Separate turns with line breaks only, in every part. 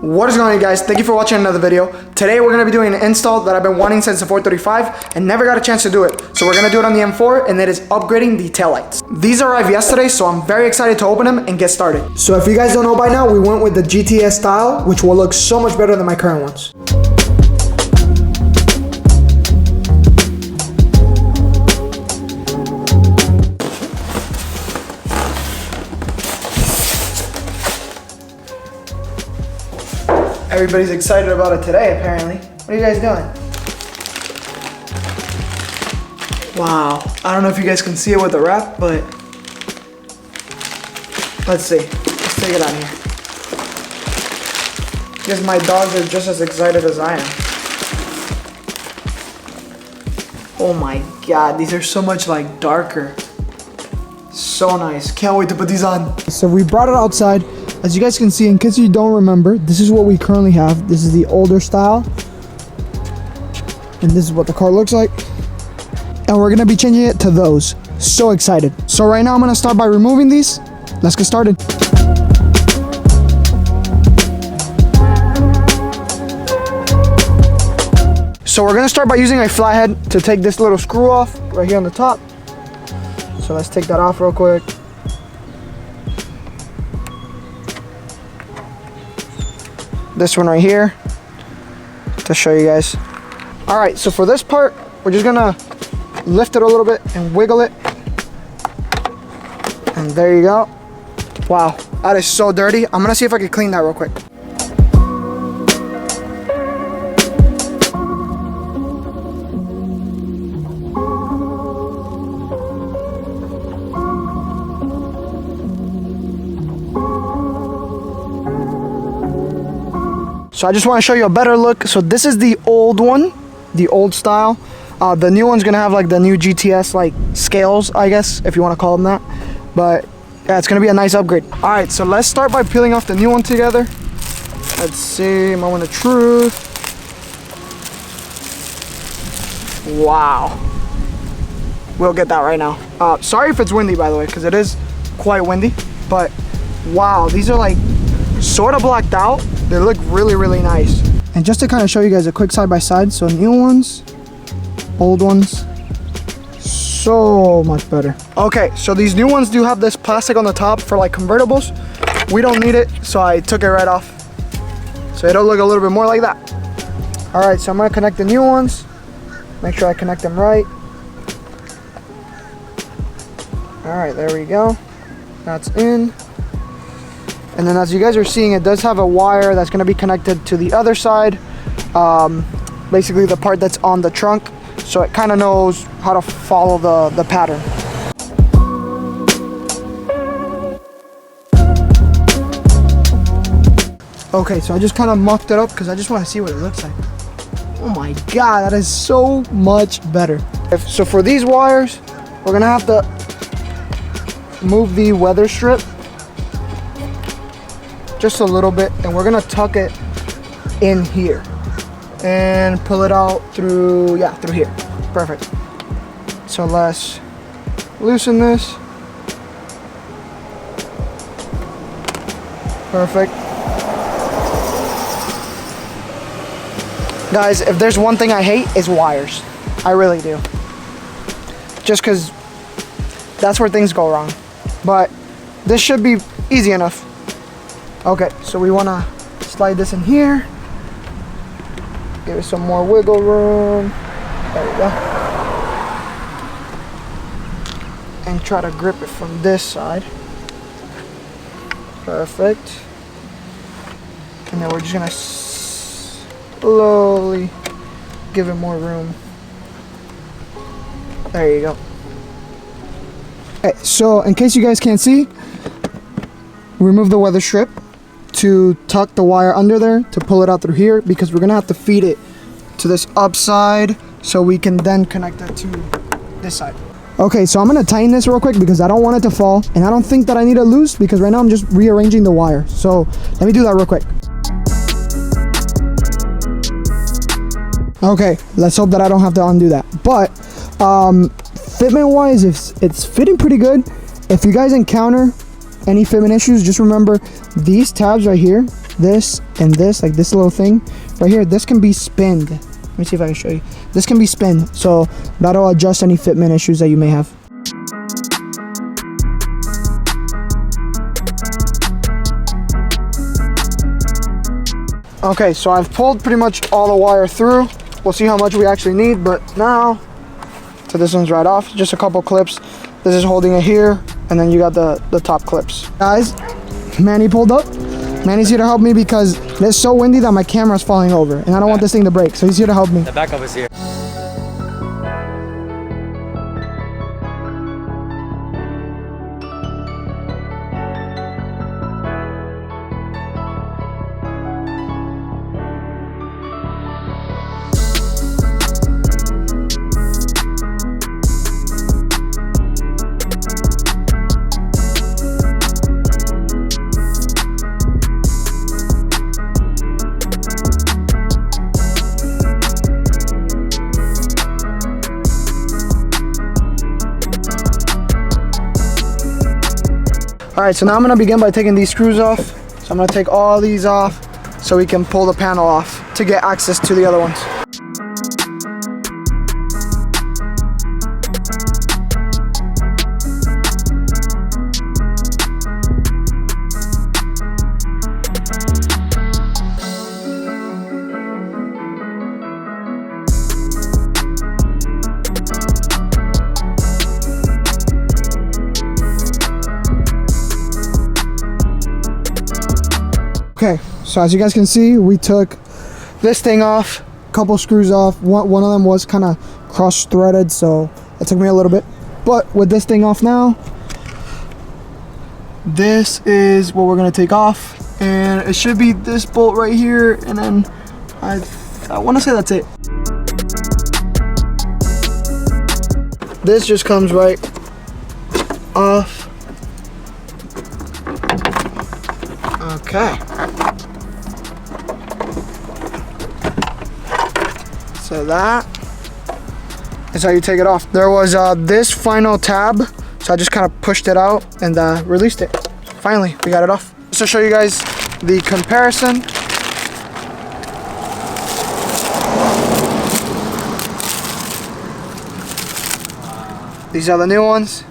What is going on, guys? Thank you for watching another video. Today we're going to be doing an install that I've been wanting since the 435 and never got a chance to do it. So we're going to do it on the M4, and it is upgrading the taillights. These arrived yesterday, so I'm very excited to open them and get started. So if you guys don't know by now, we went with the GTS style, which will look so much better than my current ones. Everybody's excited about it today, apparently. What are you guys doing? Wow. I don't know if you guys can see it with the wrap, but let's see. Let's take it out here. I guess my dogs are just as excited as I am. Oh my god, these are so much like darker. So nice. Can't wait to put these on. So we brought it outside. As you guys can see, in case you don't remember, this is what we currently have. This is the older style. And this is what the car looks like. And we're gonna be changing it to those. So excited. So right now I'm gonna start by removing these. Let's get started. So we're gonna start by using a flathead to take this little screw off right here on the top. So let's take that off real quick. This one right here to show you guys. All right, so for this part, we're just gonna lift it a little bit and wiggle it. And there you go. Wow, that is so dirty. I'm gonna see if I can clean that real quick. So I just want to show you a better look. So this is the old one, the old style. The new one's gonna have like the new GTS like scales, I guess, if you want to call them that. But yeah, it's gonna be a nice upgrade. All right, so let's start by peeling off the new one together. Let's see, moment of truth. Wow. We'll get that right now. Sorry if it's windy, by the way, because it is quite windy. But wow, these are like sort of blacked out. They look really, really nice. And just to kind of show you guys a quick side by side. So new ones, old ones, so much better. Okay, so these new ones do have this plastic on the top for like convertibles. We don't need it, so I took it right off. So it'll look a little bit more like that. All right, so I'm gonna connect the new ones. Make sure I connect them right. All right, there we go. That's in. And then as you guys are seeing, it does have a wire that's going to be connected to the other side. Basically the part that's on the trunk. So it kind of knows how to follow the pattern. Okay, so I just kind of mucked it up because I just want to see what it looks like. Oh my god, that is so much better. So for these wires, we're going to have to move the weather strip just a little bit, and we're gonna tuck it in here and pull it out through, yeah, through here. Perfect. So let's loosen this. Perfect. Guys, if there's one thing I hate, is wires. I really do. Just because that's where things go wrong. But this should be easy enough. Okay, so we want to slide this in here. Give it some more wiggle room. There we go. And try to grip it from this side. Perfect. And then we're just going to slowly give it more room. There you go. Okay, so in case you guys can't see, remove the weather strip to tuck the wire under there to pull it out through here, because we're gonna have to feed it to this upside so we can then connect it to this side. Okay, so I'm gonna tighten this real quick because I don't want it to fall, and I don't think that I need it loose because right now I'm just rearranging the wire. So let me do that real quick. Okay, let's hope that I don't have to undo that. But fitment wise, it's fitting pretty good. If you guys encounter any fitment issues, just remember these tabs right here this and this, like this little thing right here, this can be spinned. Let me see if I can show you. This can be spinned, so that'll adjust any fitment issues that you may have. Okay, so I've pulled pretty much all the wire through. We'll see how much we actually need, but now, so this one's right off, just a couple clips. This is holding it here, and then you got the top clips. Guys, Manny pulled up. Manny's here to help me because it's so windy that my camera's falling over, and I don't want this thing to break, so he's here to help me.
The backup is here.
All right, so now I'm gonna begin by taking these screws off. So I'm gonna take all these off so we can pull the panel off to get access to the other ones. Okay, so as you guys can see, we took this thing off, a couple screws off. One of them was kind of cross-threaded, so it took me a little bit. But with this thing off now, this is what we're gonna take off, and it should be this bolt right here, and then I want to say that's it. This just comes right off. Okay. So that is how you take it off. There was this final tab, so I just kind of pushed it out and released it. Finally, we got it off. Just to show you guys the comparison. These are the new ones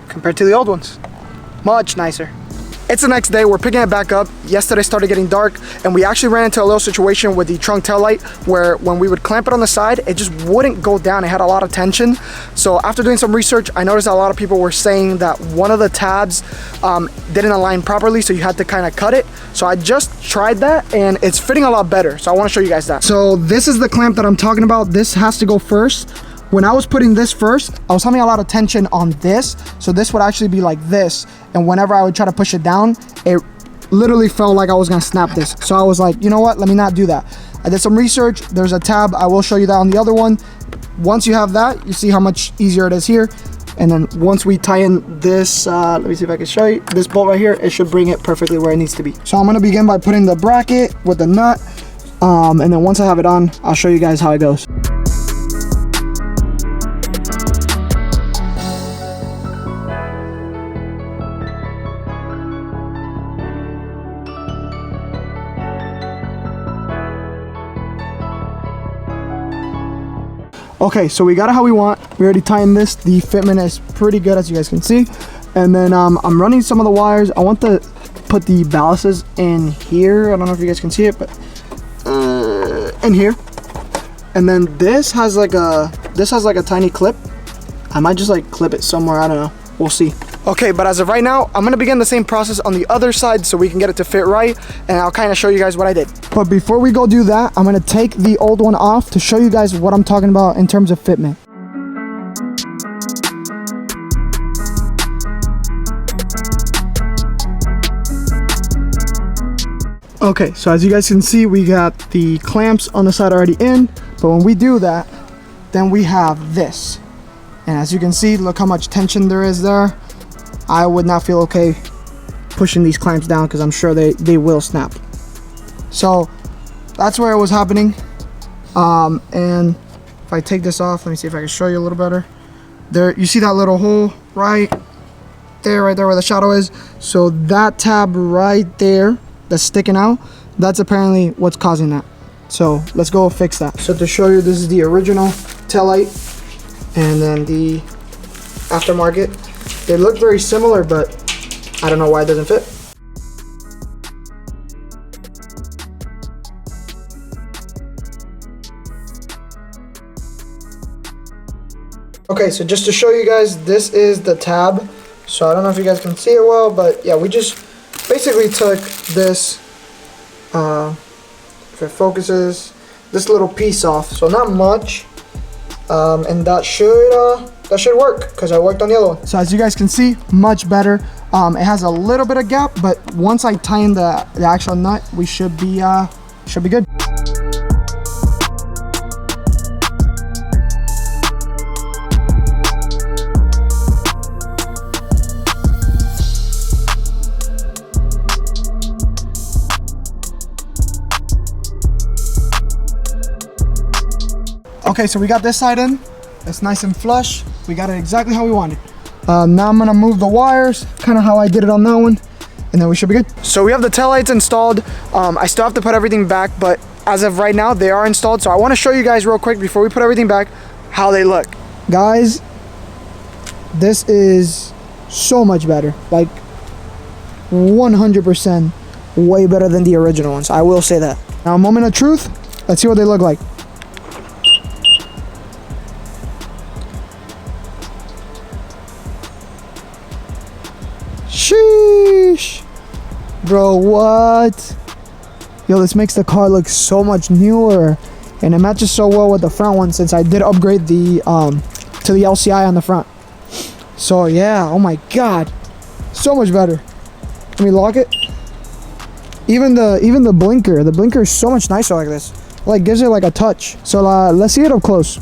compared to the old ones. Much nicer. It's the next day, we're picking it back up. Yesterday started getting dark, and we actually ran into a little situation with the trunk tail light where when we would clamp it on the side, it just wouldn't go down. It had a lot of tension. So after doing some research, I noticed that a lot of people were saying that one of the tabs didn't align properly, so you had to kind of cut it. So I just tried that, and it's fitting a lot better. So I want to show you guys that. So this is the clamp that I'm talking about. This has to go first. When I was putting this first, I was having a lot of tension on this. So this would actually be like this. And whenever I would try to push it down, it literally felt like I was gonna snap this. So I was like, you know what, let me not do that. I did some research. There's a tab. I will show you that on the other one. Once you have that, you see how much easier it is here. And then once we tie in this, let me see if I can show you, this bolt right here, it should bring it perfectly where it needs to be. So I'm gonna begin by putting the bracket with the nut. And then once I have it on, I'll show you guys how it goes. Okay, so we got it how we want. We already tightened this. The fitment is pretty good, as you guys can see. And then I'm running some of the wires. I want to put the ballasts in here. I don't know if you guys can see it, but in here. And then this has like a tiny clip. I might just like clip it somewhere. I don't know. We'll see. Okay, but as of right now, I'm gonna begin the same process on the other side so we can get it to fit right, and I'll kind of show you guys what I did. But before we go do that, I'm gonna take the old one off to show you guys what I'm talking about in terms of fitment. Okay, so as you guys can see, we got the clamps on the side already in, but when we do that, then we have this. And as you can see, look how much tension there is there. I would not feel okay pushing these clamps down because I'm sure they will snap. So that's where it was happening. And if I take this off, let me see if I can show you a little better. There, you see that little hole right there where the shadow is. So that tab right there that's sticking out, that's apparently what's causing that. So let's go fix that. So to show you, this is the original tail light and then the aftermarket. They look very similar, but I don't know why it doesn't fit. Okay, so just to show you guys, this is the tab. So I don't know if you guys can see it well, but yeah, we just basically took this, if it focuses, this little piece off. So not much, and that should work because I worked on the other one. So as you guys can see, much better. It has a little bit of gap, but once I tighten the actual nut, we should be good. Okay, so we got this side in. It's nice and flush. We got it exactly how we wanted. Now I'm gonna move the wires, kind of how I did it on that one, and then we should be good. So we have the taillights installed. I still have to put everything back, but as of right now, they are installed. So I wanna show you guys real quick before we put everything back, how they look. Guys, this is so much better. Like 100% way better than the original ones. I will say that. Now, a moment of truth. Let's see what they look like. Sheesh, bro, what? Yo, this makes the car look so much newer, and it matches so well with the front one since I did upgrade the to the LCI on the front. So yeah, oh my god, so much better. Let me lock it. Even the blinker is so much nicer like this. Like, gives it like a touch. So let's see it up close.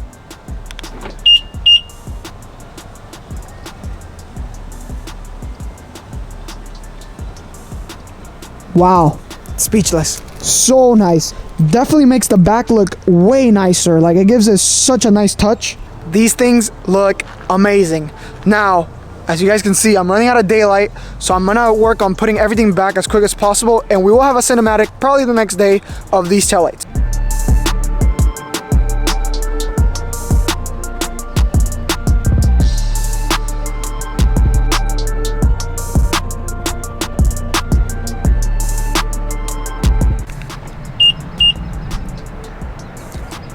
Wow, speechless. So nice. Definitely makes the back look way nicer. Like, it gives it such a nice touch. These things look amazing. Now, as you guys can see, I'm running out of daylight, so I'm gonna work on putting everything back as quick as possible, and we will have a cinematic probably the next day of these taillights.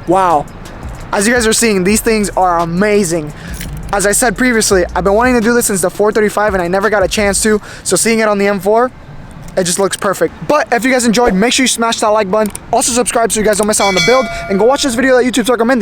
Wow, as you guys are seeing, these things are amazing. As I said previously, I've been wanting to do this since the 435 and I never got a chance to, so seeing it on the M4, it just looks perfect. But if you guys enjoyed, make sure you smash that like button. Also subscribe so you guys don't miss out on the build, and go watch this video that YouTube's recommending.